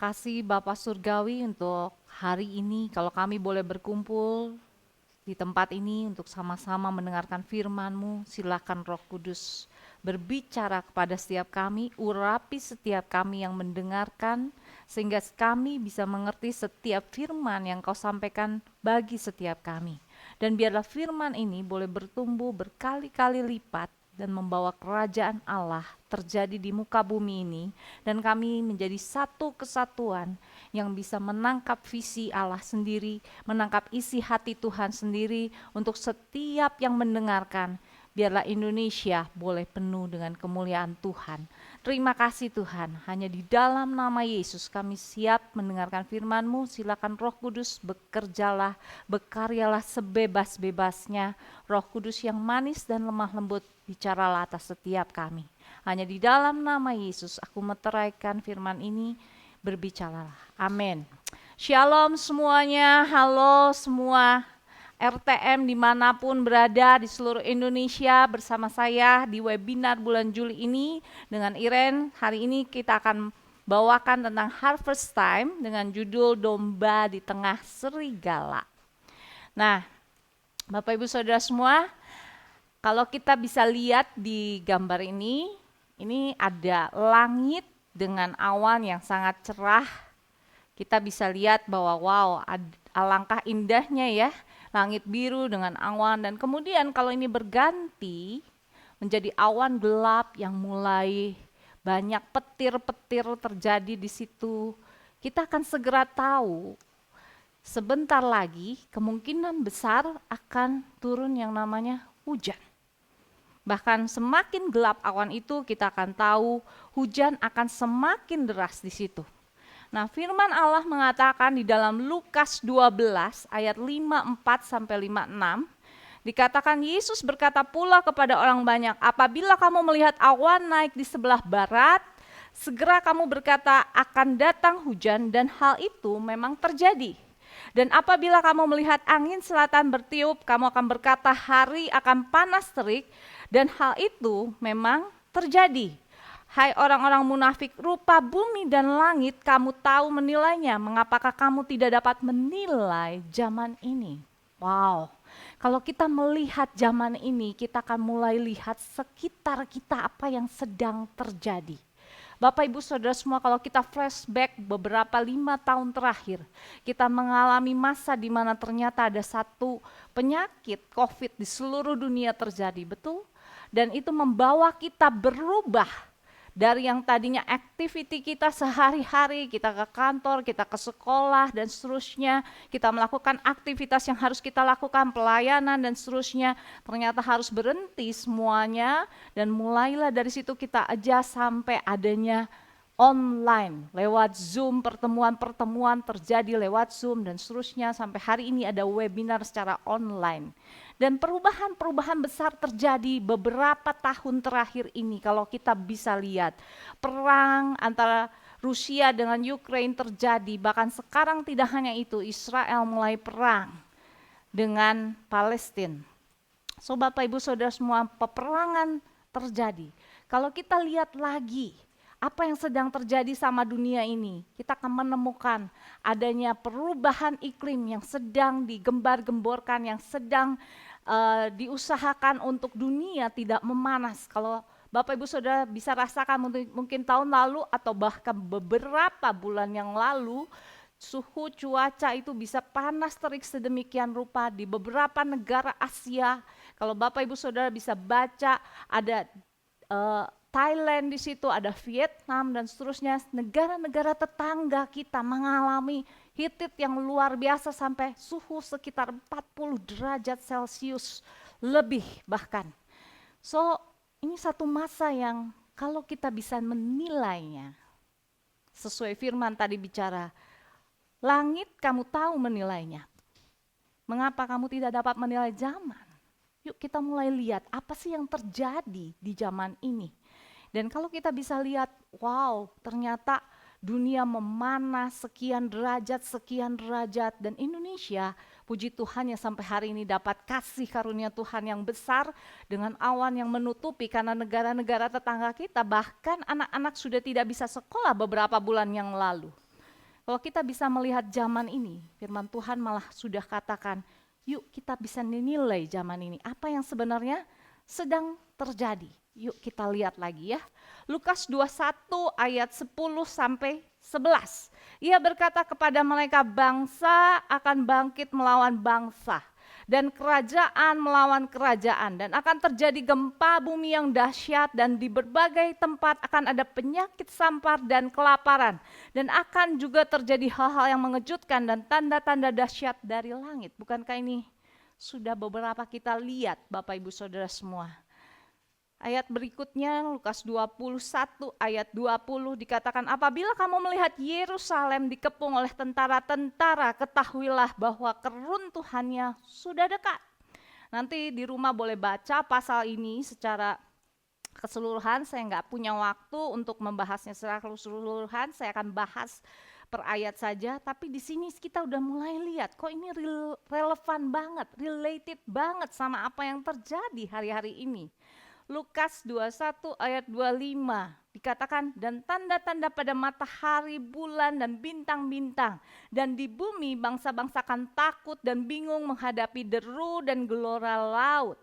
kasih Bapak Surgawi untuk hari ini kalau kami boleh berkumpul di tempat ini untuk sama-sama mendengarkan firman-Mu. Silakan Roh Kudus berbicara kepada setiap kami, urapi setiap kami yang mendengarkan, sehingga kami bisa mengerti setiap firman yang Kau sampaikan bagi setiap kami. Dan biarlah firman ini boleh bertumbuh berkali-kali lipat dan membawa kerajaan Allah terjadi di muka bumi ini, dan kami menjadi satu kesatuan yang bisa menangkap visi Allah sendiri, menangkap isi hati Tuhan sendiri untuk setiap yang mendengarkan. Biarlah Indonesia boleh penuh dengan kemuliaan Tuhan. Terima kasih Tuhan, hanya di dalam nama Yesus kami siap mendengarkan firman-Mu. Silakan Roh Kudus bekerjalah, berkaryalah sebebas-bebasnya. Roh Kudus yang manis dan lemah lembut, bicaralah atas setiap kami. Hanya di dalam nama Yesus aku meteraikan firman ini, berbicaralah. Amin. Shalom semuanya, halo semua RTM dimanapun berada di seluruh Indonesia, bersama saya di webinar bulan Juli ini dengan Iren. Hari ini kita akan bawakan tentang Harvest Time dengan judul Domba di Tengah Serigala. Nah, Bapak Ibu Saudara semua, kalau kita bisa lihat di gambar ini ada langit dengan awan yang sangat cerah. Kita bisa lihat bahwa wow, alangkah indahnya ya, langit biru dengan awan. Dan kemudian kalau ini berganti menjadi awan gelap yang mulai banyak petir-petir terjadi di situ, kita akan segera tahu sebentar lagi kemungkinan besar akan turun yang namanya hujan. Bahkan semakin gelap awan itu, kita akan tahu hujan akan semakin deras di situ. Nah, firman Allah mengatakan di dalam Lukas 12 ayat 54 sampai 56, dikatakan Yesus berkata pula kepada orang banyak, apabila kamu melihat awan naik di sebelah barat, segera kamu berkata akan datang hujan, dan hal itu memang terjadi. Dan apabila kamu melihat angin selatan bertiup, kamu akan berkata hari akan panas terik, dan hal itu memang terjadi. Hai orang-orang munafik, rupa bumi dan langit kamu tahu menilainya, mengapakah kamu tidak dapat menilai zaman ini? Wow, kalau kita melihat zaman ini, kita akan mulai lihat sekitar kita apa yang sedang terjadi. Bapak Ibu Saudara semua, kalau kita flashback beberapa 5 tahun terakhir, kita mengalami masa di mana ternyata ada satu penyakit COVID di seluruh dunia terjadi, betul? Dan itu membawa kita berubah dari yang tadinya activity kita sehari-hari, kita ke kantor, kita ke sekolah dan seterusnya, kita melakukan aktivitas yang harus kita lakukan, pelayanan dan seterusnya, ternyata harus berhenti semuanya, dan mulailah dari situ kita aja sampai adanya online, lewat Zoom, pertemuan-pertemuan terjadi lewat Zoom dan seterusnya, sampai hari ini ada webinar secara online. Dan perubahan-perubahan besar terjadi beberapa tahun terakhir ini. Kalau kita bisa lihat, perang antara Rusia dengan Ukraine terjadi. Bahkan sekarang tidak hanya itu, Israel mulai perang dengan Palestina. So Bapak Ibu Saudara semua, peperangan terjadi. Kalau kita lihat lagi apa yang sedang terjadi sama dunia ini, kita akan menemukan adanya perubahan iklim yang sedang digembar-gemborkan, yang sedang diusahakan untuk dunia tidak memanas. Kalau Bapak Ibu Saudara bisa rasakan mungkin tahun lalu atau bahkan beberapa bulan yang lalu, suhu cuaca itu bisa panas terik sedemikian rupa di beberapa negara Asia. Kalau Bapak Ibu Saudara bisa baca, ada Thailand di situ, ada Vietnam dan seterusnya, negara-negara tetangga kita mengalami heat yang luar biasa sampai suhu sekitar 40 derajat Celcius lebih bahkan. So, ini satu masa yang kalau kita bisa menilainya, sesuai firman tadi bicara, langit kamu tahu menilainya. Mengapa kamu tidak dapat menilai zaman? Yuk kita mulai lihat apa sih yang terjadi di zaman ini. Dan kalau kita bisa lihat, wow, ternyata dunia memanas sekian derajat, dan Indonesia, puji Tuhan ya sampai hari ini dapat kasih karunia Tuhan yang besar dengan awan yang menutupi karena negara-negara tetangga kita, bahkan anak-anak sudah tidak bisa sekolah beberapa bulan yang lalu. Kalau kita bisa melihat zaman ini, firman Tuhan malah sudah katakan, yuk kita bisa menilai zaman ini. Apa yang sebenarnya sedang terjadi. Yuk kita lihat lagi ya. Lukas 21 ayat 10 sampai 11. Ia berkata kepada mereka, bangsa akan bangkit melawan bangsa, dan kerajaan melawan kerajaan, dan akan terjadi gempa bumi yang dahsyat, dan di berbagai tempat akan ada penyakit sampar dan kelaparan, dan akan juga terjadi hal-hal yang mengejutkan dan tanda-tanda dahsyat dari langit. Bukankah ini sudah beberapa kita lihat, Bapak Ibu Saudara semua? Ayat berikutnya Lukas 21 ayat 20 dikatakan, apabila kamu melihat Yerusalem dikepung oleh tentara-tentara, ketahuilah bahwa keruntuhannya sudah dekat. Nanti di rumah boleh baca pasal ini secara keseluruhan, saya nggak punya waktu untuk membahasnya secara keseluruhan, saya akan bahas per ayat saja, tapi di sini kita udah mulai lihat kok ini relevan banget, related banget sama apa yang terjadi hari-hari ini. Lukas 21 ayat 25 dikatakan, dan tanda-tanda pada matahari, bulan, dan bintang-bintang, dan di bumi bangsa-bangsa akan takut dan bingung menghadapi deru dan gelora laut.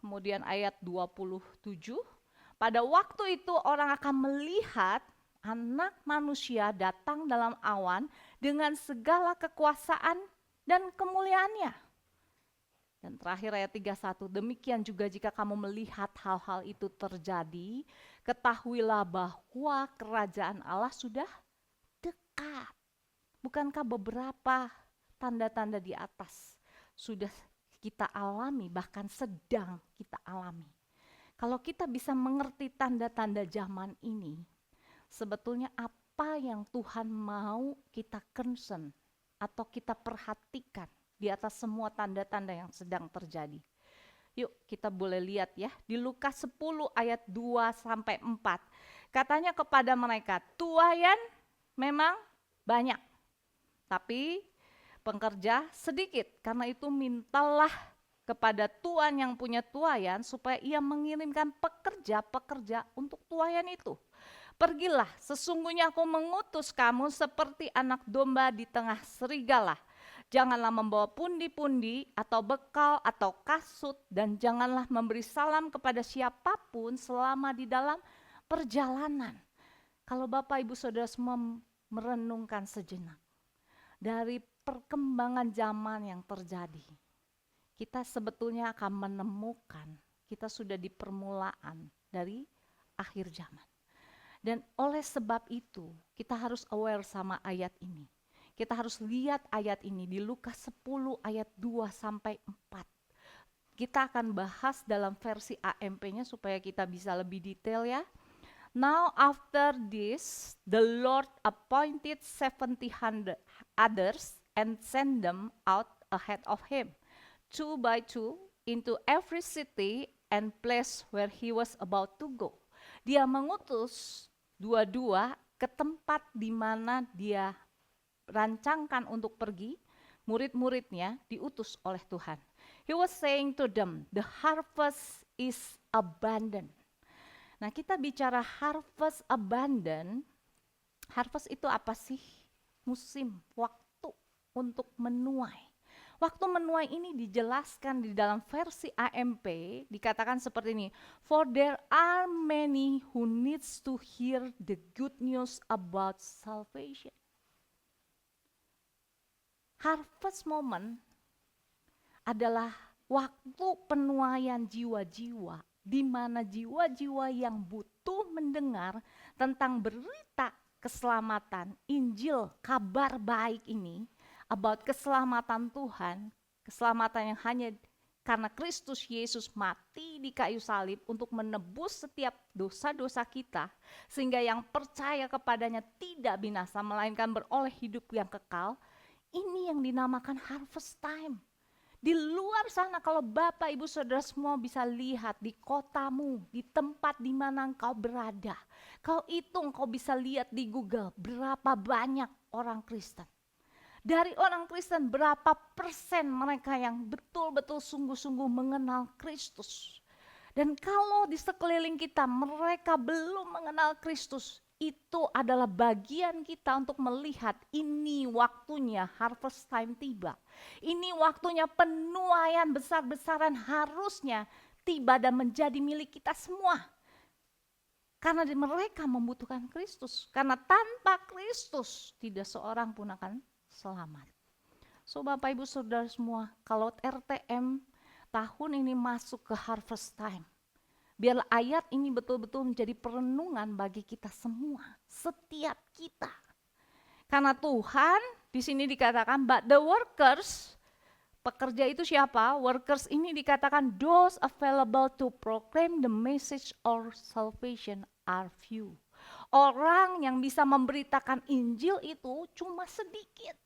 Kemudian ayat 27, pada waktu itu orang akan melihat Anak Manusia datang dalam awan dengan segala kekuasaan dan kemuliaannya. Dan terakhir ayat 31, demikian juga jika kamu melihat hal-hal itu terjadi, ketahuilah bahwa kerajaan Allah sudah dekat. Bukankah beberapa tanda-tanda di atas sudah kita alami, bahkan sedang kita alami? Kalau kita bisa mengerti tanda-tanda zaman ini, sebetulnya apa yang Tuhan mau kita concern atau kita perhatikan di atas semua tanda-tanda yang sedang terjadi. Yuk kita boleh lihat ya, di Lukas 10 ayat 2 sampai 4. Katanya kepada mereka, tuaian memang banyak, tapi pekerja sedikit. Karena itu mintalah kepada tuan yang punya tuaian supaya ia mengirimkan pekerja-pekerja untuk tuaian itu. Pergilah, sesungguhnya aku mengutus kamu seperti anak domba di tengah serigala. Janganlah membawa pundi-pundi atau bekal atau kasut, dan janganlah memberi salam kepada siapapun selama di dalam perjalanan. Kalau Bapak Ibu Saudara semua merenungkan sejenak dari perkembangan zaman yang terjadi, kita sebetulnya akan menemukan kita sudah di permulaan dari akhir zaman. Dan oleh sebab itu kita harus aware sama ayat ini. Kita harus lihat ayat ini di Lukas 10 ayat 2 sampai 4. Kita akan bahas dalam versi AMP-nya supaya kita bisa lebih detail ya. Now after this, the Lord appointed 70 others and sent them out ahead of him, 2 by 2, into every city and place where he was about to go. Dia mengutus dua-dua ke tempat di mana dia rancangkan untuk pergi, murid-muridnya diutus oleh Tuhan. He was saying to them, the harvest is abundant. Nah, kita bicara harvest abundant, harvest itu apa sih? Musim, waktu untuk menuai. Waktu menuai ini dijelaskan di dalam versi AMP, dikatakan seperti ini, for there are many who needs to hear the good news about salvation. Harvest moment adalah waktu penuaian jiwa-jiwa, di mana jiwa-jiwa yang butuh mendengar tentang berita keselamatan, Injil, kabar baik ini, about keselamatan Tuhan, keselamatan yang hanya karena Kristus Yesus mati di kayu salib untuk menebus setiap dosa-dosa kita, sehingga yang percaya kepadanya tidak binasa, melainkan beroleh hidup yang kekal. Ini yang dinamakan harvest time. Di luar sana kalau Bapak Ibu Saudara semua bisa lihat di kotamu, di tempat di mana engkau berada, kau hitung, kau bisa lihat di Google berapa banyak orang Kristen. Dari orang Kristen berapa persen mereka yang betul-betul sungguh-sungguh mengenal Kristus. Dan kalau di sekeliling kita mereka belum mengenal Kristus, itu adalah bagian kita untuk melihat ini waktunya harvest time tiba. Ini waktunya penuaian besar-besaran harusnya tiba dan menjadi milik kita semua. Karena mereka membutuhkan Kristus. Karena tanpa Kristus tidak seorang pun akan selamat. So Bapak Ibu Saudara semua, kalau RTM tahun ini masuk ke harvest time, biarlah ayat ini betul-betul menjadi perenungan bagi kita semua, setiap kita. Karena Tuhan di sini dikatakan, but the workers, pekerja itu siapa? Workers ini dikatakan those available to proclaim the message of salvation are few. Orang yang bisa memberitakan Injil itu cuma sedikit.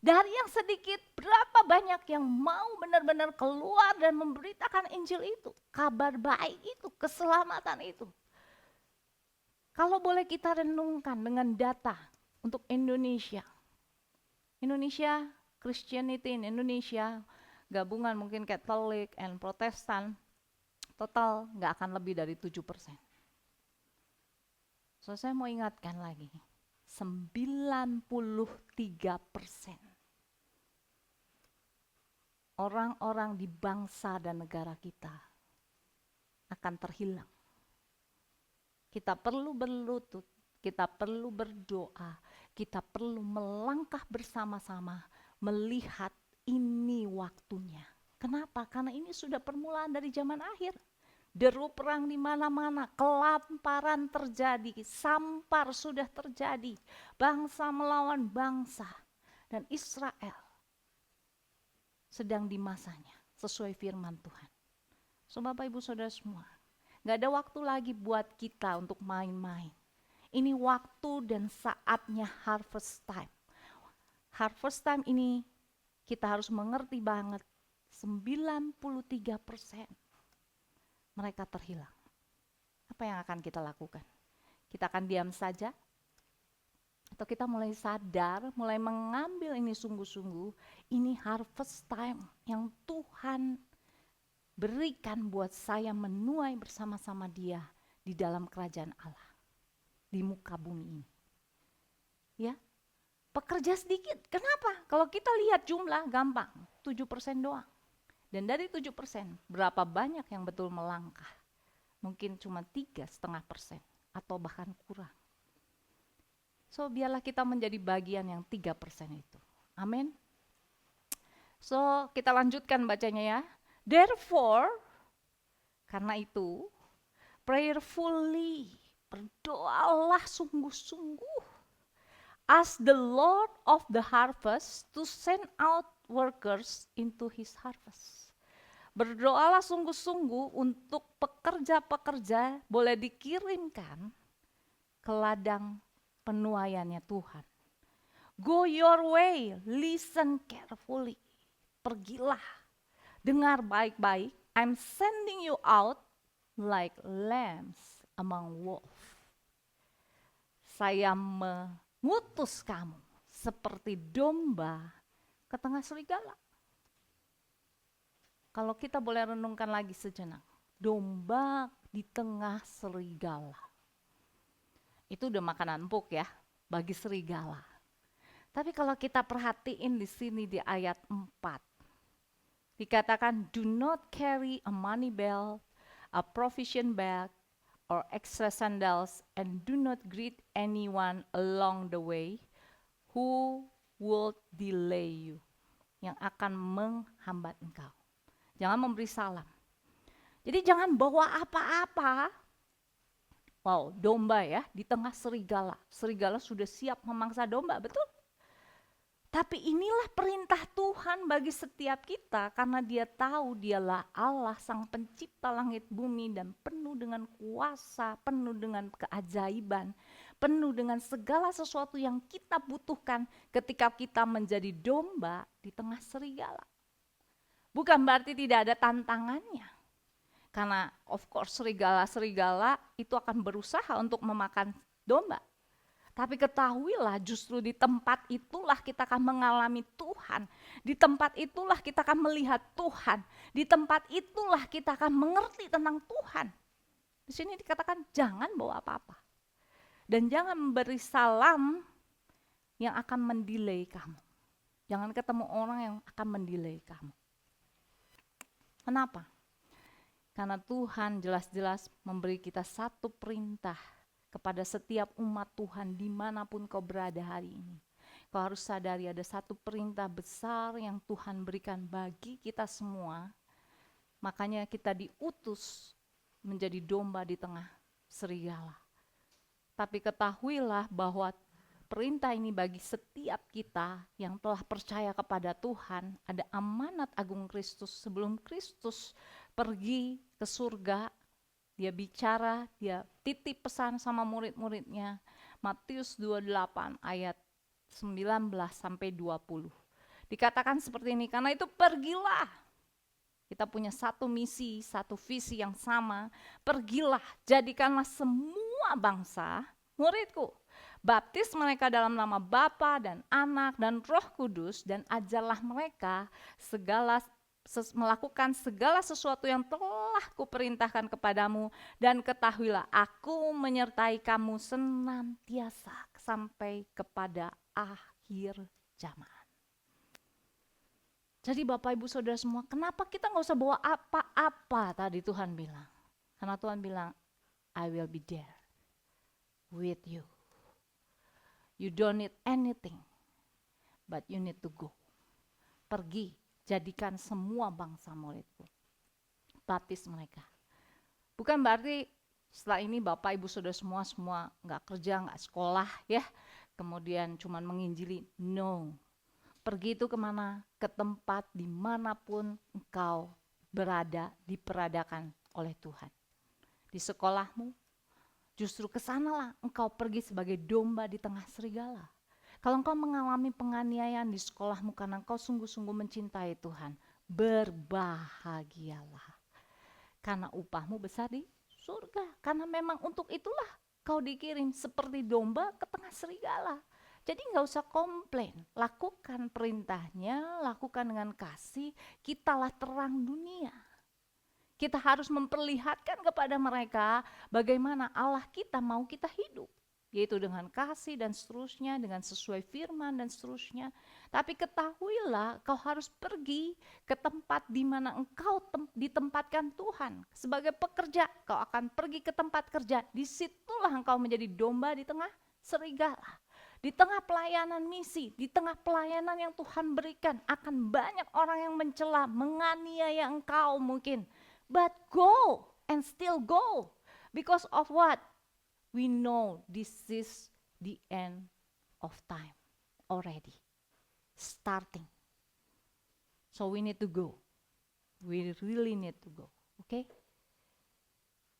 Dari yang sedikit, berapa banyak yang mau benar-benar keluar dan memberitakan Injil itu, kabar baik itu, keselamatan itu. Kalau boleh kita renungkan dengan data untuk Indonesia. Indonesia, Christianity in Indonesia, gabungan mungkin Katolik and Protestan, total nggak akan lebih dari 7%. So saya mau ingatkan lagi, 93% orang-orang di bangsa dan negara kita akan terhilang. Kita perlu berlutut, kita perlu berdoa, kita perlu melangkah bersama-sama melihat ini waktunya. Kenapa? Karena ini sudah permulaan dari zaman akhir. Deru perang di mana-mana, kelaparan terjadi, sampar sudah terjadi, bangsa melawan bangsa, dan Israel sedang di masanya sesuai firman Tuhan. So Bapak Ibu Saudara semua, gak ada waktu lagi buat kita untuk main-main. Ini waktu dan saatnya harvest time. Harvest time ini kita harus mengerti banget, 93% mereka terhilang. Apa yang akan kita lakukan? Kita akan diam saja? Atau kita mulai sadar, mulai mengambil ini sungguh-sungguh, ini harvest time yang Tuhan berikan buat saya menuai bersama-sama Dia di dalam kerajaan Allah, di muka bumi ini. Ya, pekerja sedikit, kenapa? Kalau kita lihat jumlah gampang, 7% doang. Dan dari 7%, berapa banyak yang betul melangkah? Mungkin cuma 3,5% atau bahkan kurang. So biarlah kita menjadi bagian yang 3% itu. Amin. So kita lanjutkan bacanya ya. Therefore, karena itu, prayerfully, berdoalah sungguh-sungguh. Ask the Lord of the harvest to send out workers into his harvest. Berdoalah sungguh-sungguh untuk pekerja-pekerja boleh dikirimkan ke ladang penuaiannya Tuhan. Go your way, listen carefully. Pergilah, dengar baik-baik. I'm sending you out like lambs among wolves. Saya mengutus kamu seperti domba ke tengah serigala. Kalau kita boleh renungkan lagi sejenak, domba di tengah serigala. Itu udah makanan empuk ya, bagi serigala. Tapi kalau kita perhatiin di sini di ayat 4, dikatakan, do not carry a money belt, a provision bag, or extra sandals, and do not greet anyone along the way who will delay you, yang akan menghambat engkau. Jangan memberi salam. Jadi jangan bawa apa-apa. Wow, domba ya, di tengah serigala. Serigala sudah siap memangsa domba, betul? Tapi inilah perintah Tuhan bagi setiap kita, karena Dia tahu Dialah Allah, Sang Pencipta langit bumi, dan penuh dengan kuasa, penuh dengan keajaiban, penuh dengan segala sesuatu yang kita butuhkan ketika kita menjadi domba di tengah serigala. Bukan berarti tidak ada tantangannya. Karena of course serigala-serigala itu akan berusaha untuk memakan domba. Tapi ketahuilah justru di tempat itulah kita akan mengalami Tuhan. Di tempat itulah kita akan melihat Tuhan. Di tempat itulah kita akan mengerti tentang Tuhan. Di sini dikatakan jangan bawa apa-apa. Dan jangan memberi salam yang akan mendelay kamu. Jangan ketemu orang yang akan mendelay kamu. Kenapa? Karena Tuhan jelas-jelas memberi kita satu perintah kepada setiap umat Tuhan dimanapun kau berada hari ini. Kau harus sadari ada satu perintah besar yang Tuhan berikan bagi kita semua. Makanya kita diutus menjadi domba di tengah serigala. Tapi ketahuilah bahwa perintah ini bagi setiap kita yang telah percaya kepada Tuhan, ada amanat agung Kristus. Sebelum Kristus pergi ke surga, dia bicara, dia titip pesan sama murid-muridnya. Matius 28 ayat 19 sampai 20. Dikatakan seperti ini, karena itu pergilah. Kita punya satu misi, satu visi yang sama. Pergilah, jadikanlah semua bangsa muridku. Baptis mereka dalam nama Bapa dan Anak dan Roh Kudus, dan ajarlah mereka melakukan segala sesuatu yang telah kuperintahkan kepadamu, dan ketahuilah aku menyertai kamu senantiasa sampai kepada akhir zaman. Jadi Bapak Ibu Saudara semua, kenapa kita gak usah bawa apa-apa tadi Tuhan bilang? Karena Tuhan bilang, I will be there with you. You don't need anything, but you need to go. Pergi, jadikan semua bangsa muridku. Baptis mereka. Bukan berarti setelah ini Bapak Ibu Saudara semua gak kerja, gak sekolah ya. Kemudian cuman menginjili, no. Pergi itu kemana? Ke tempat dimanapun engkau berada, diperadakan oleh Tuhan. Di sekolahmu, justru ke sanalah engkau pergi sebagai domba di tengah serigala. Kalau engkau mengalami penganiayaan di sekolahmu karena engkau sungguh-sungguh mencintai Tuhan, berbahagialah. Karena upahmu besar di surga. Karena memang untuk itulah kau dikirim seperti domba ke tengah serigala. Jadi gak usah komplain, lakukan perintahnya, lakukan dengan kasih, kitalah terang dunia. Kita harus memperlihatkan kepada mereka bagaimana Allah kita mau kita hidup. Yaitu dengan kasih dan seterusnya, dengan sesuai firman dan seterusnya. Tapi ketahuilah kau harus pergi ke tempat di mana engkau ditempatkan Tuhan. Sebagai pekerja, kau akan pergi ke tempat kerja, disitulah engkau menjadi domba di tengah serigala. Di tengah pelayanan misi, di tengah pelayanan yang Tuhan berikan, akan banyak orang yang mencela, menganiaya engkau mungkin. But go and still go. Because of what? We know this is the end of time already. Starting. So we need to go. We really need to go. Okay?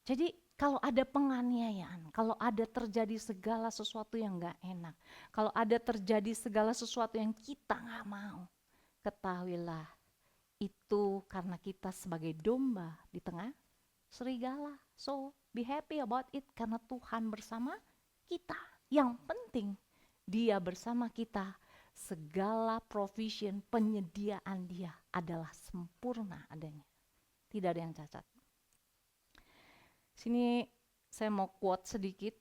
Jadi kalau ada penganiayaan, kalau ada terjadi segala sesuatu yang gak enak, kalau ada terjadi segala sesuatu yang kita gak mau, ketahuilah itu karena kita sebagai domba di tengah serigala. So be happy about it karena Tuhan bersama kita. Yang penting Dia bersama kita, segala provision, penyediaan Dia adalah sempurna adanya. Tidak ada yang cacat. Sini saya mau quote sedikit,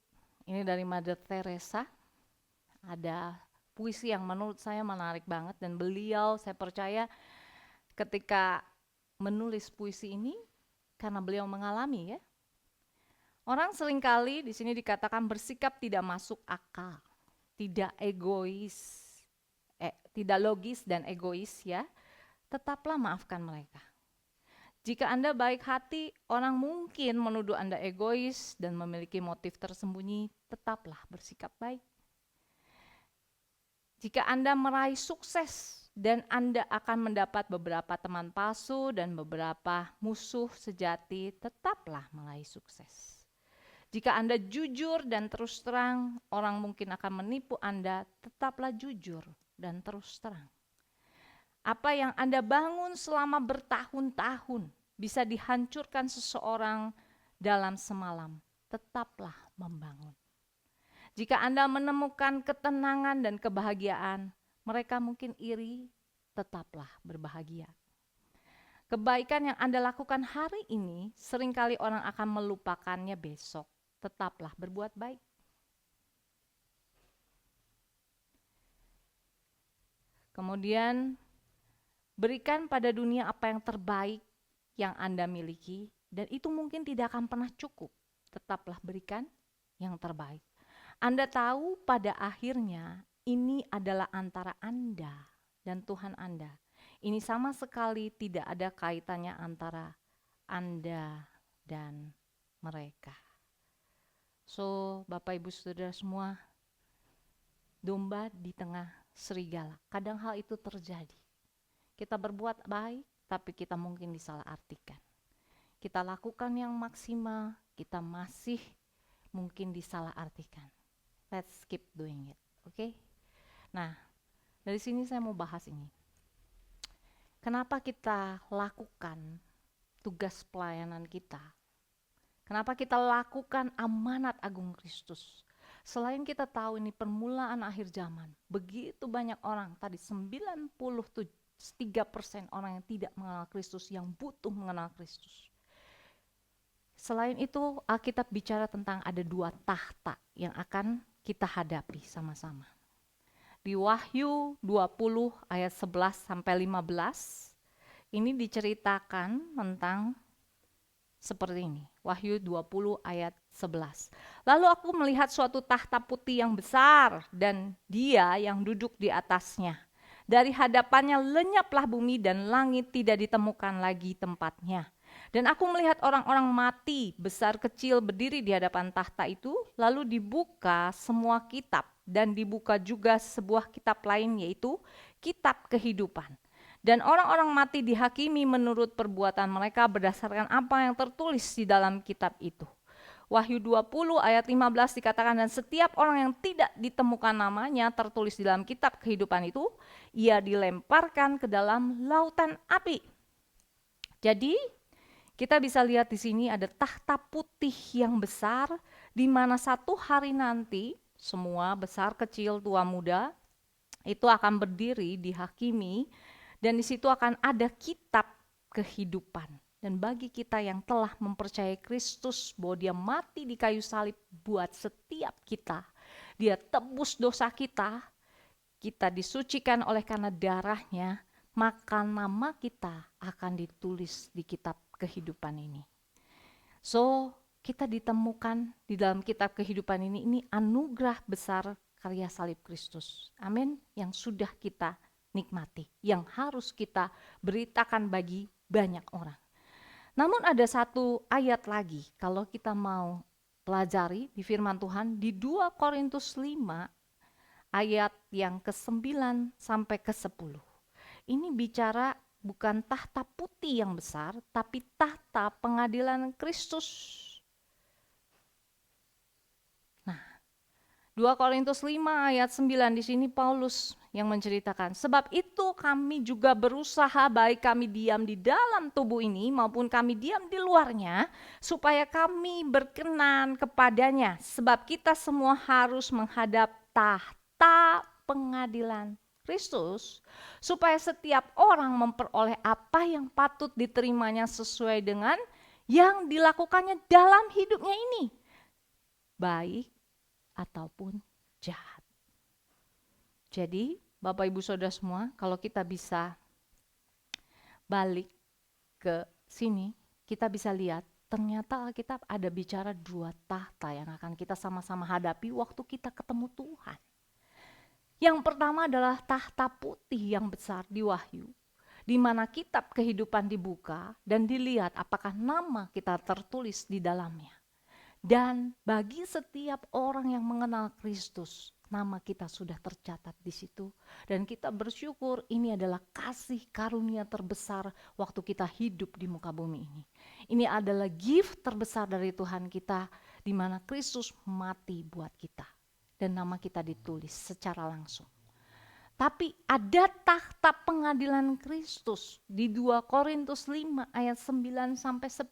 ini dari Mother Teresa. Ada puisi yang menurut saya menarik banget dan beliau saya percaya ketika menulis puisi ini karena beliau mengalami ya. Orang seringkali di sini dikatakan bersikap tidak masuk akal, tidak egois, tidak logis dan egois ya. Tetaplah maafkan mereka. Jika Anda baik hati, orang mungkin menuduh Anda egois dan memiliki motif tersembunyi, tetaplah bersikap baik. Jika Anda meraih sukses dan Anda akan mendapat beberapa teman palsu dan beberapa musuh sejati, tetaplah meraih sukses. Jika Anda jujur dan terus terang, orang mungkin akan menipu Anda, tetaplah jujur dan terus terang. Apa yang Anda bangun selama bertahun-tahun bisa dihancurkan seseorang dalam semalam. Tetaplah membangun. Jika Anda menemukan ketenangan dan kebahagiaan, mereka mungkin iri, tetaplah berbahagia. Kebaikan yang Anda lakukan hari ini, seringkali orang akan melupakannya besok. Tetaplah berbuat baik. Kemudian berikan pada dunia apa yang terbaik yang Anda miliki, dan itu mungkin tidak akan pernah cukup. Tetaplah berikan yang terbaik. Anda tahu pada akhirnya ini adalah antara Anda dan Tuhan Anda. Ini sama sekali tidak ada kaitannya antara Anda dan mereka. So, Bapak Ibu Saudara semua, domba di tengah serigala. Kadang hal itu terjadi. Kita berbuat baik, tapi kita mungkin disalahartikan. Kita lakukan yang maksimal, kita masih mungkin disalahartikan. Let's keep doing it, oke? Nah, dari sini saya mau bahas ini. Kenapa kita lakukan tugas pelayanan kita? Kenapa kita lakukan amanat agung Kristus? Selain kita tahu ini permulaan akhir zaman, begitu banyak orang, tadi 93% orang yang tidak mengenal Kristus, yang butuh mengenal Kristus. Selain itu, Alkitab bicara tentang ada 2 tahta yang akan kita hadapi sama-sama. Di Wahyu 20 ayat 11 sampai 15, ini diceritakan tentang seperti ini. Wahyu 20 ayat 11. Lalu aku melihat suatu tahta putih yang besar dan Dia yang duduk di atasnya. Dari hadapannya lenyaplah bumi dan langit, tidak ditemukan lagi tempatnya. Dan aku melihat orang-orang mati besar kecil berdiri di hadapan tahta itu, lalu dibuka semua kitab dan dibuka juga sebuah kitab lain, yaitu kitab kehidupan. Dan orang-orang mati dihakimi menurut perbuatan mereka berdasarkan apa yang tertulis di dalam kitab itu. Wahyu 20 ayat 15 dikatakan, dan setiap orang yang tidak ditemukan namanya tertulis di dalam kitab kehidupan itu, ia dilemparkan ke dalam lautan api. Jadi kita bisa lihat di sini ada tahta putih yang besar, di mana satu hari nanti semua besar kecil tua muda itu akan berdiri dihakimi. Dan di situ akan ada kitab kehidupan. Dan bagi kita yang telah mempercayai Kristus bahwa Dia mati di kayu salib buat setiap kita, Dia tebus dosa kita, kita disucikan oleh karena darahnya, maka nama kita akan ditulis di kitab kehidupan ini. So, kita ditemukan di dalam kitab kehidupan ini anugerah besar karya salib Kristus. Amin, yang sudah kita nikmati, yang harus kita beritakan bagi banyak orang. Namun ada satu ayat lagi kalau kita mau pelajari di firman Tuhan di 2 Korintus 5 ayat yang ke-9 sampai ke-10. Ini bicara bukan tahta putih yang besar, tapi tahta pengadilan Kristus. 2 Korintus 5 ayat 9 di sini Paulus yang menceritakan, sebab itu kami juga berusaha baik kami diam di dalam tubuh ini maupun kami diam di luarnya, supaya kami berkenan kepadanya, sebab kita semua harus menghadap tahta pengadilan Kristus, supaya setiap orang memperoleh apa yang patut diterimanya sesuai dengan yang dilakukannya dalam hidupnya ini, baik ataupun jahat. Jadi Bapak Ibu Saudara semua, kalau kita bisa balik ke sini, kita bisa lihat ternyata Alkitab ada bicara 2 tahta yang akan kita sama-sama hadapi waktu kita ketemu Tuhan. Yang pertama adalah tahta putih yang besar di Wahyu, di mana kitab kehidupan dibuka dan dilihat apakah nama kita tertulis di dalamnya. Dan bagi setiap orang yang mengenal Kristus, nama kita sudah tercatat di situ. Dan kita bersyukur ini adalah kasih karunia terbesar waktu kita hidup di muka bumi ini. Ini adalah gift terbesar dari Tuhan kita, di mana Kristus mati buat kita. Dan nama kita ditulis secara langsung. Tapi ada tahta pengadilan Kristus di 2 Korintus 5 ayat 9 sampai 10.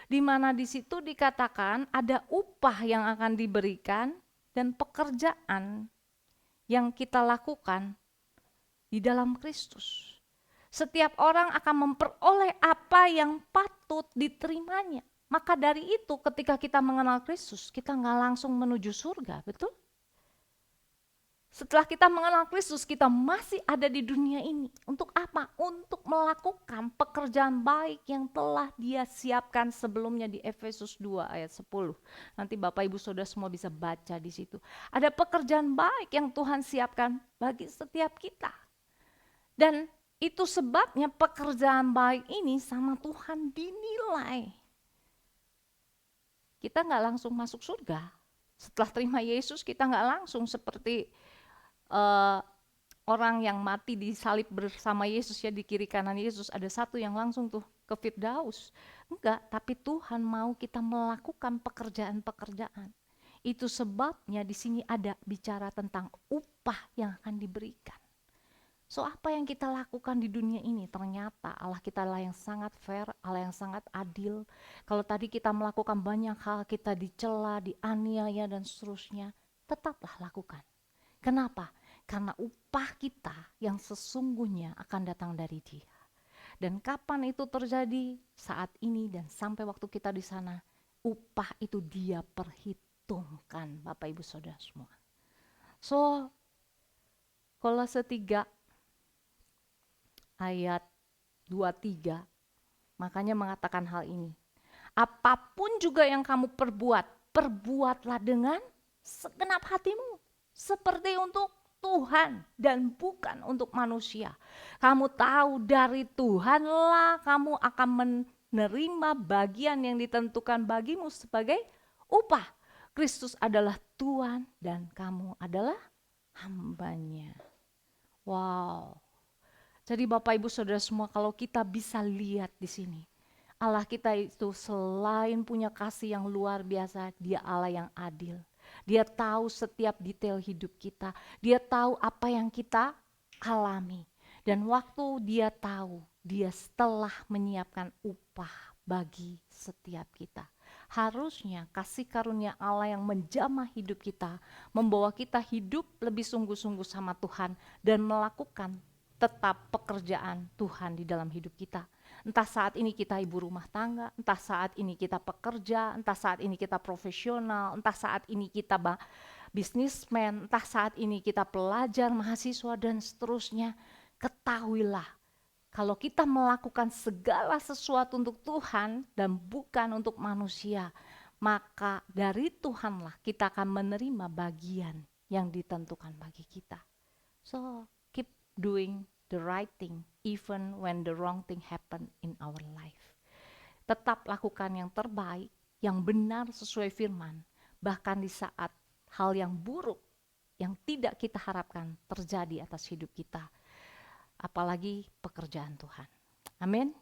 Di mana di situ dikatakan ada upah yang akan diberikan dan pekerjaan yang kita lakukan di dalam Kristus. Setiap orang akan memperoleh apa yang patut diterimanya. Maka dari itu ketika kita mengenal Kristus, kita nggak langsung menuju surga, betul? Setelah kita mengenal Kristus, kita masih ada di dunia ini. Untuk apa? Untuk melakukan pekerjaan baik yang telah Dia siapkan sebelumnya di Efesus 2 ayat 10. Nanti Bapak Ibu Saudara semua bisa baca di situ. Ada pekerjaan baik yang Tuhan siapkan bagi setiap kita. Dan itu sebabnya pekerjaan baik ini sama Tuhan dinilai. Kita nggak langsung masuk surga. Setelah terima Yesus, kita nggak langsung seperti orang yang mati disalib bersama Yesus ya, di kiri kanan Yesus ada satu yang langsung tuh ke Firdaus. Enggak, tapi Tuhan mau kita melakukan pekerjaan-pekerjaan. Itu sebabnya di sini ada bicara tentang upah yang akan diberikan. So apa yang kita lakukan di dunia ini, ternyata Allah kita lah yang sangat fair, Allah yang sangat adil. Kalau tadi kita melakukan banyak hal, kita dicela, dianiaya dan seterusnya, tetaplah lakukan. Kenapa? Karena upah kita yang sesungguhnya akan datang dari Dia. Dan kapan itu terjadi? Saat ini dan sampai waktu kita di sana, upah itu Dia perhitungkan, Bapak Ibu Saudara semua. So, Kolose 3 ayat 23, makanya mengatakan hal ini. Apapun juga yang kamu perbuat, perbuatlah dengan segenap hatimu. Seperti untuk Tuhan dan bukan untuk manusia. Kamu tahu dari Tuhanlah kamu akan menerima bagian yang ditentukan bagimu sebagai upah. Kristus adalah Tuhan dan kamu adalah hambanya. Wow. Jadi Bapak Ibu Saudara semua, kalau kita bisa lihat di sini, Allah kita itu selain punya kasih yang luar biasa, Dia Allah yang adil. Dia tahu setiap detail hidup kita. Dia tahu apa yang kita alami. Dan waktu Dia tahu, Dia telah menyiapkan upah bagi setiap kita. Harusnya kasih karunia Allah yang menjamah hidup kita, membawa kita hidup lebih sungguh-sungguh sama Tuhan dan melakukan tetap pekerjaan Tuhan di dalam hidup kita. Entah saat ini kita ibu rumah tangga, entah saat ini kita pekerja, entah saat ini kita profesional, entah saat ini kita bisnismen, entah saat ini kita pelajar, mahasiswa dan seterusnya. Ketahuilah, kalau kita melakukan segala sesuatu untuk Tuhan dan bukan untuk manusia, maka dari Tuhanlah kita akan menerima bagian yang ditentukan bagi kita. So, keep doing the right thing even when the wrong thing happen in our life. Tetap lakukan yang terbaik, yang benar sesuai firman, bahkan di saat hal yang buruk yang tidak kita harapkan terjadi atas hidup kita, apalagi pekerjaan Tuhan. Amin.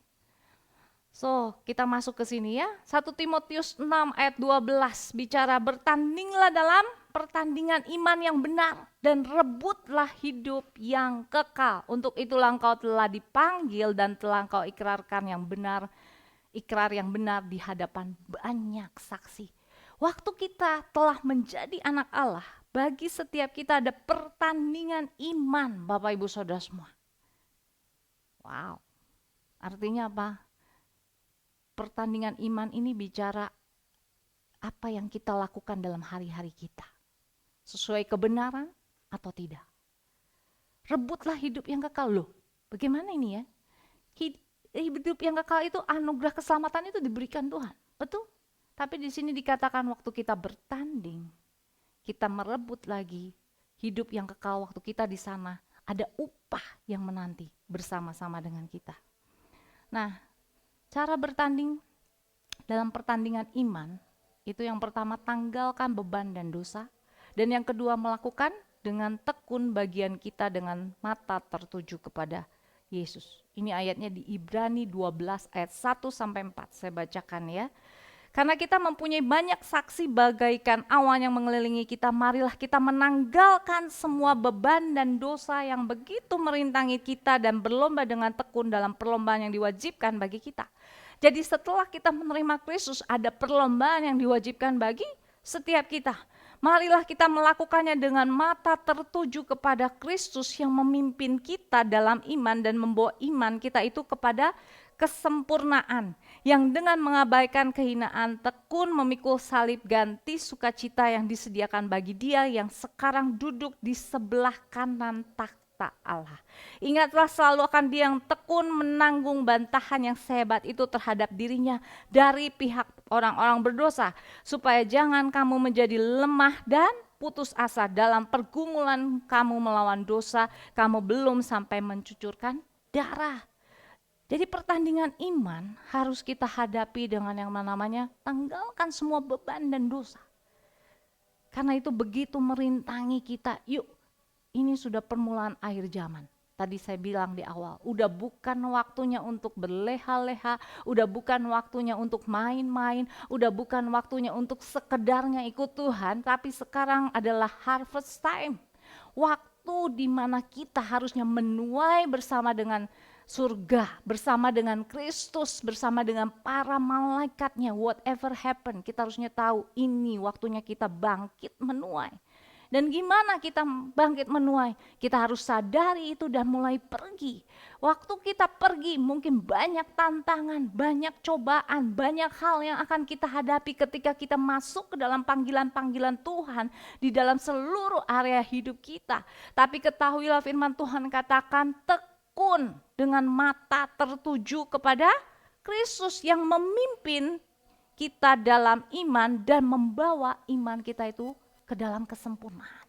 So, kita masuk ke sini ya. 1 Timotius 6 ayat 12 bicara bertandinglah dalam pertandingan iman yang benar dan rebutlah hidup yang kekal. Untuk itulah engkau telah dipanggil dan telah engkau ikrarkan yang benar, ikrar yang benar di hadapan banyak saksi. Waktu kita telah menjadi anak Allah, bagi setiap kita ada pertandingan iman, Bapak Ibu Saudara semua. Wow. Artinya apa? Pertandingan iman ini bicara apa yang kita lakukan dalam hari-hari kita. Sesuai kebenaran atau tidak. Rebutlah hidup yang kekal. Loh, bagaimana ini ya? Hidup yang kekal itu anugerah keselamatan itu diberikan Tuhan. Betul? Tapi di sini dikatakan waktu kita bertanding, kita merebut lagi hidup yang kekal waktu kita di sana, ada upah yang menanti bersama-sama dengan kita. Nah, cara bertanding dalam pertandingan iman, itu yang pertama tanggalkan beban dan dosa. Dan yang kedua melakukan dengan tekun bagian kita dengan mata tertuju kepada Yesus. Ini ayatnya di Ibrani 12 ayat 1-4, saya bacakan ya. Karena kita mempunyai banyak saksi bagaikan awan yang mengelilingi kita, marilah kita menanggalkan semua beban dan dosa yang begitu merintangi kita dan berlomba dengan tekun dalam perlombaan yang diwajibkan bagi kita. Jadi setelah kita menerima Kristus, ada perlombaan yang diwajibkan bagi setiap kita. Marilah kita melakukannya dengan mata tertuju kepada Kristus yang memimpin kita dalam iman dan membawa iman kita itu kepada kesempurnaan, yang dengan mengabaikan kehinaan tekun memikul salib ganti sukacita yang disediakan bagi Dia yang sekarang duduk di sebelah kanan takhta Allah. Ingatlah selalu akan Dia yang tekun menanggung bantahan yang sehebat itu terhadap dirinya dari pihak orang-orang berdosa, supaya jangan kamu menjadi lemah dan putus asa dalam pergumulan kamu melawan dosa, kamu belum sampai mencucurkan darah. Jadi pertandingan iman harus kita hadapi dengan yang namanya tanggalkan semua beban dan dosa. Karena itu begitu merintangi kita, yuk ini sudah permulaan akhir zaman. Tadi saya bilang di awal, udah bukan waktunya untuk berleha-leha, udah bukan waktunya untuk main-main, udah bukan waktunya untuk sekedarnya ikut Tuhan, tapi sekarang adalah harvest time. Waktu di mana kita harusnya menuai bersama dengan surga, bersama dengan Kristus, bersama dengan para malaikatnya. Whatever happen, kita harusnya tahu ini waktunya kita bangkit menuai. Dan gimana kita bangkit menuai? Kita harus sadari itu dan mulai pergi. Waktu kita pergi mungkin banyak tantangan, banyak cobaan, banyak hal yang akan kita hadapi ketika kita masuk ke dalam panggilan-panggilan Tuhan di dalam seluruh area hidup kita. Tapi ketahuilah firman Tuhan katakan tekun dengan mata tertuju kepada Kristus yang memimpin kita dalam iman dan membawa iman kita itu ke dalam kesempurnaan.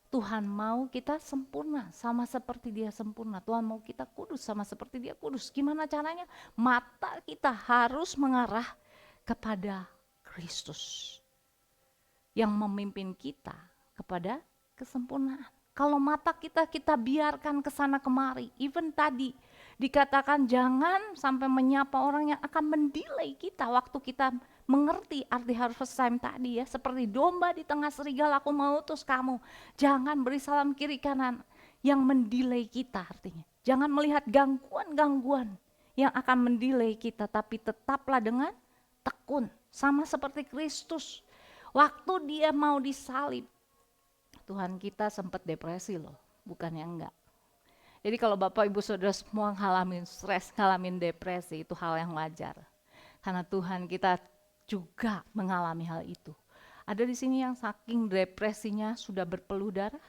Tuhan mau kita sempurna sama seperti Dia sempurna. Tuhan mau kita kudus sama seperti Dia kudus. Gimana caranya? Mata kita harus mengarah kepada Kristus yang memimpin kita kepada kesempurnaan. Kalau mata kita biarkan ke sana kemari, even tadi dikatakan jangan sampai menyapa orang yang akan mendelay kita waktu kita mengerti arti harvest time tadi ya. Seperti domba di tengah serigala aku mengutus kamu. Jangan beri salam kiri kanan yang mendelay kita artinya. Jangan melihat gangguan-gangguan yang akan mendelay kita, tapi tetaplah dengan tekun. Sama seperti Kristus. Waktu Dia mau disalib, Tuhan kita sempat depresi loh, bukannya enggak. Jadi kalau Bapak Ibu Saudara semua ngalamin stres, ngalamin depresi, itu hal yang wajar. Karena Tuhan kita juga mengalami hal itu. Ada di sini yang saking depresinya sudah berpeluh darah?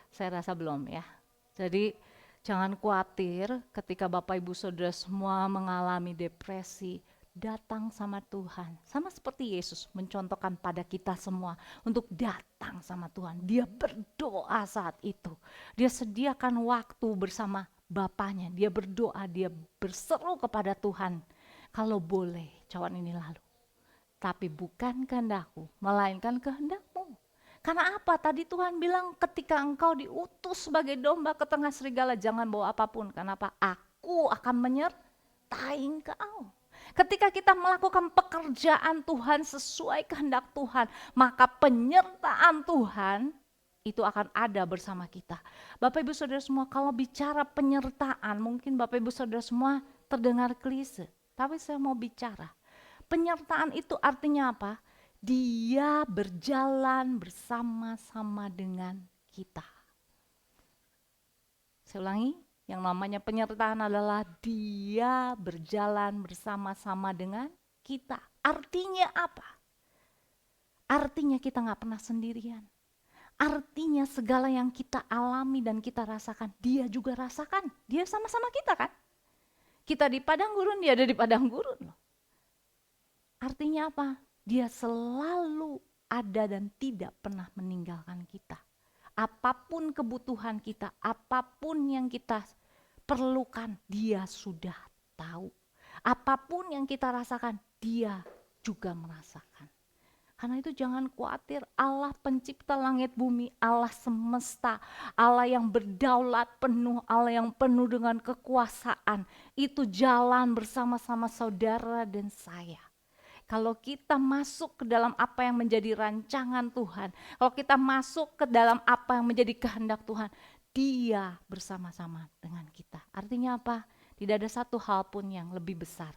Saya rasa belum ya. Jadi jangan khawatir ketika Bapak Ibu Saudara semua mengalami depresi, datang sama Tuhan. Sama seperti Yesus mencontohkan pada kita semua untuk datang sama Tuhan. Dia berdoa saat itu. Dia sediakan waktu bersama Bapaknya. Dia berdoa, dia berseru kepada Tuhan. Kalau boleh cawan ini lalu. Tapi bukan kehendakku, melainkan kehendakmu. Karena apa? Tadi Tuhan bilang ketika engkau diutus sebagai domba ke tengah serigala, jangan bawa apapun. Kenapa? Aku akan menyertai engkau. Ketika kita melakukan pekerjaan Tuhan sesuai kehendak Tuhan, maka penyertaan Tuhan itu akan ada bersama kita. Bapak Ibu Saudara semua, kalau bicara penyertaan, mungkin Bapak Ibu Saudara semua terdengar klise, tapi saya mau bicara. Penyertaan itu artinya apa? Dia berjalan bersama-sama dengan kita. Saya ulangi. Yang namanya penyertaan adalah Dia berjalan bersama-sama dengan kita. Artinya apa? Artinya kita gak pernah sendirian. Artinya segala yang kita alami dan kita rasakan, Dia juga rasakan. Dia sama-sama kita kan? Kita di padang gurun, Dia ada di padang gurun loh. Artinya apa? Dia selalu ada dan tidak pernah meninggalkan kita. Apapun kebutuhan kita, apapun yang kita perlukan, Dia sudah tahu. Apapun yang kita rasakan, Dia juga merasakan. Karena itu jangan khawatir, Allah pencipta langit bumi, Allah semesta, Allah yang berdaulat penuh, Allah yang penuh dengan kekuasaan, itu jalan bersama-sama saudara dan saya. Kalau kita masuk ke dalam apa yang menjadi rancangan Tuhan, kalau kita masuk ke dalam apa yang menjadi kehendak Tuhan, Dia bersama-sama dengan kita. Artinya apa? Tidak ada satu hal pun yang lebih besar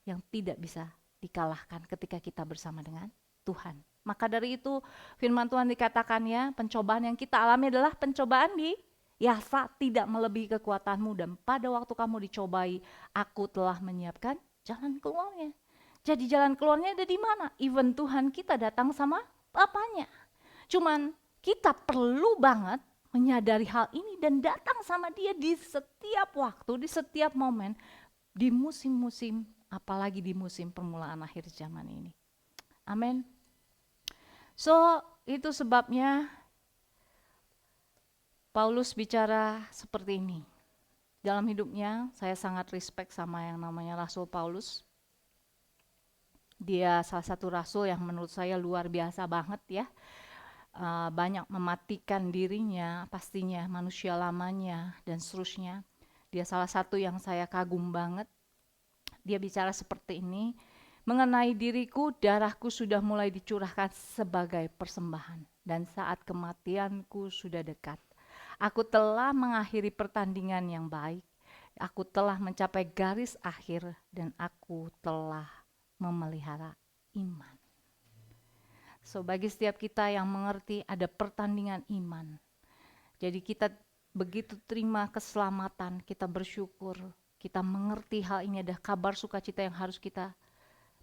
yang tidak bisa dikalahkan ketika kita bersama dengan Tuhan. Maka dari itu firman Tuhan dikatakan ya, pencobaan yang kita alami adalah pencobaan di Yasa tidak melebihi kekuatanmu, dan pada waktu kamu dicobai, aku telah menyiapkan jalan keluarnya. Jadi jalan keluarnya ada di mana? Even Tuhan kita datang sama Bapaknya. Cuman kita perlu banget menyadari hal ini dan datang sama Dia di setiap waktu, di setiap momen, di musim-musim, apalagi di musim permulaan akhir zaman ini. Amin. So, itu sebabnya Paulus bicara seperti ini. Dalam hidupnya, saya sangat respect sama yang namanya Rasul Paulus. Dia salah satu rasul yang menurut saya luar biasa banget ya. Banyak mematikan dirinya, pastinya manusia lamanya dan seterusnya. Dia salah satu yang saya kagum banget. Dia bicara seperti ini, mengenai diriku, darahku sudah mulai dicurahkan sebagai persembahan, dan saat kematianku sudah dekat. Aku telah mengakhiri pertandingan yang baik, aku telah mencapai garis akhir, dan aku telah memelihara iman. So, bagi setiap kita yang mengerti ada pertandingan iman, jadi kita begitu terima keselamatan, kita bersyukur, kita mengerti hal ini, ada kabar sukacita yang harus kita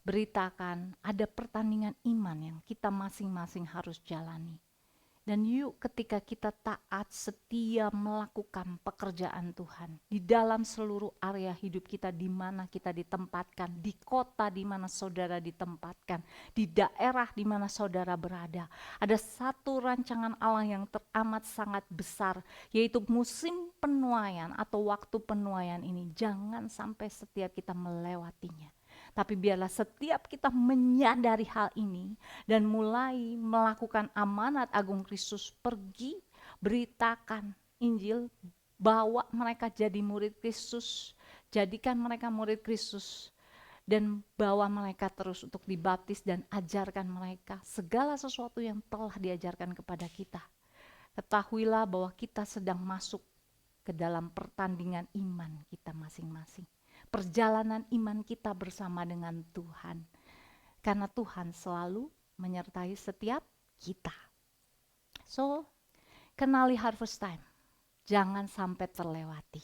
beritakan, ada pertandingan iman yang kita masing-masing harus jalani. Dan yuk, ketika kita taat, setia melakukan pekerjaan Tuhan di dalam seluruh area hidup kita, di mana kita ditempatkan, di kota di mana saudara ditempatkan, di daerah di mana saudara berada, ada satu rancangan Allah yang teramat sangat besar, yaitu musim penuaian atau waktu penuaian ini. Jangan sampai setiap kita melewatinya. Tapi biarlah setiap kita menyadari hal ini dan mulai melakukan amanat agung Kristus, pergi, beritakan Injil, bawa mereka jadi murid Kristus, jadikan mereka murid Kristus, dan bawa mereka terus untuk dibaptis dan ajarkan mereka segala sesuatu yang telah diajarkan kepada kita. Ketahuilah bahwa kita sedang masuk ke dalam pertandingan iman kita masing-masing. Perjalanan iman kita bersama dengan Tuhan. Karena Tuhan selalu menyertai setiap kita. So, kenali harvest time. Jangan sampai terlewati.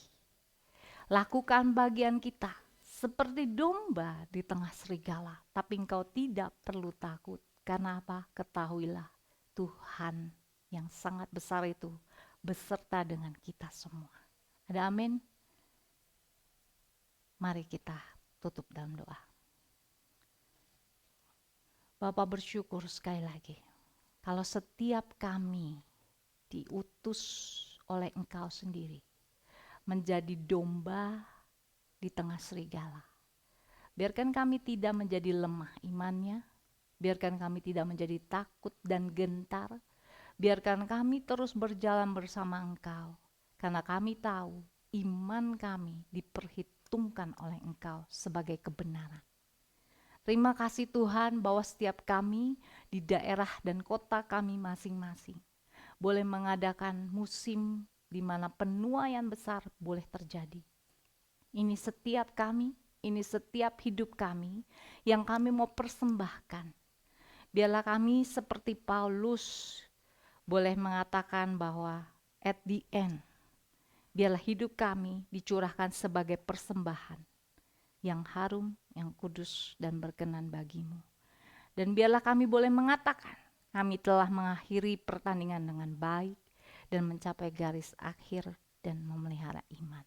Lakukan bagian kita seperti domba di tengah serigala. Tapi engkau tidak perlu takut. Karena apa? Ketahuilah Tuhan yang sangat besar itu beserta dengan kita semua. Ada amin? Mari kita tutup dalam doa. Bapak bersyukur sekali lagi, kalau setiap kami diutus oleh Engkau sendiri, menjadi domba di tengah serigala. Biarkan kami tidak menjadi lemah imannya, biarkan kami tidak menjadi takut dan gentar, biarkan kami terus berjalan bersama Engkau, karena kami tahu iman kami diperhitungkan oleh Engkau sebagai kebenaran. Terima kasih Tuhan bahwa setiap kami di daerah dan kota kami masing-masing boleh mengadakan musim di mana penuaian besar boleh terjadi. Ini setiap kami, ini setiap hidup kami yang kami mau persembahkan. Biarlah kami seperti Paulus boleh mengatakan bahwa at the end, biarlah hidup kami dicurahkan sebagai persembahan yang harum, yang kudus dan berkenan bagimu. Dan biarlah kami boleh mengatakan, kami telah mengakhiri pertandingan dengan baik dan mencapai garis akhir dan memelihara iman.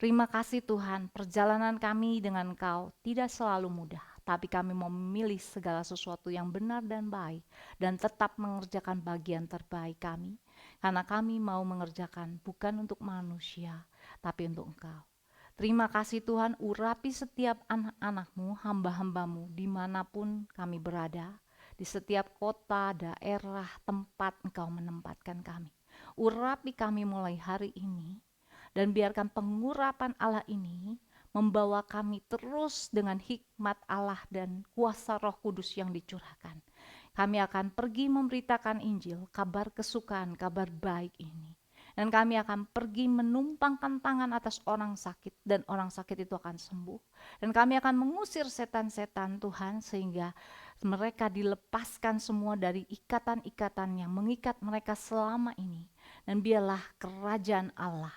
Terima kasih Tuhan, perjalanan kami dengan Engkau tidak selalu mudah, tapi kami mau memilih segala sesuatu yang benar dan baik dan tetap mengerjakan bagian terbaik kami, karena kami mau mengerjakan bukan untuk manusia, tapi untuk Engkau. Terima kasih Tuhan, urapi setiap anak-anak-Mu, hamba-hamba-Mu, dimanapun kami berada, di setiap kota, daerah, tempat Engkau menempatkan kami. Urapi kami mulai hari ini, dan biarkan pengurapan Allah ini membawa kami terus dengan hikmat Allah dan kuasa Roh Kudus yang dicurahkan. Kami akan pergi memberitakan Injil, kabar kesukaan, kabar baik ini. Dan kami akan pergi menumpangkan tangan atas orang sakit, dan orang sakit itu akan sembuh. Dan kami akan mengusir setan-setan Tuhan, sehingga mereka dilepaskan semua dari ikatan-ikatan yang mengikat mereka selama ini. Dan biarlah kerajaan Allah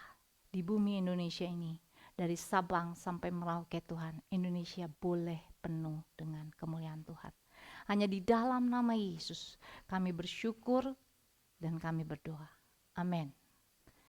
di bumi Indonesia ini, dari Sabang sampai Merauke Tuhan, Indonesia boleh penuh dengan kemuliaan Tuhan. Hanya di dalam nama Yesus kami bersyukur dan kami berdoa. Amin.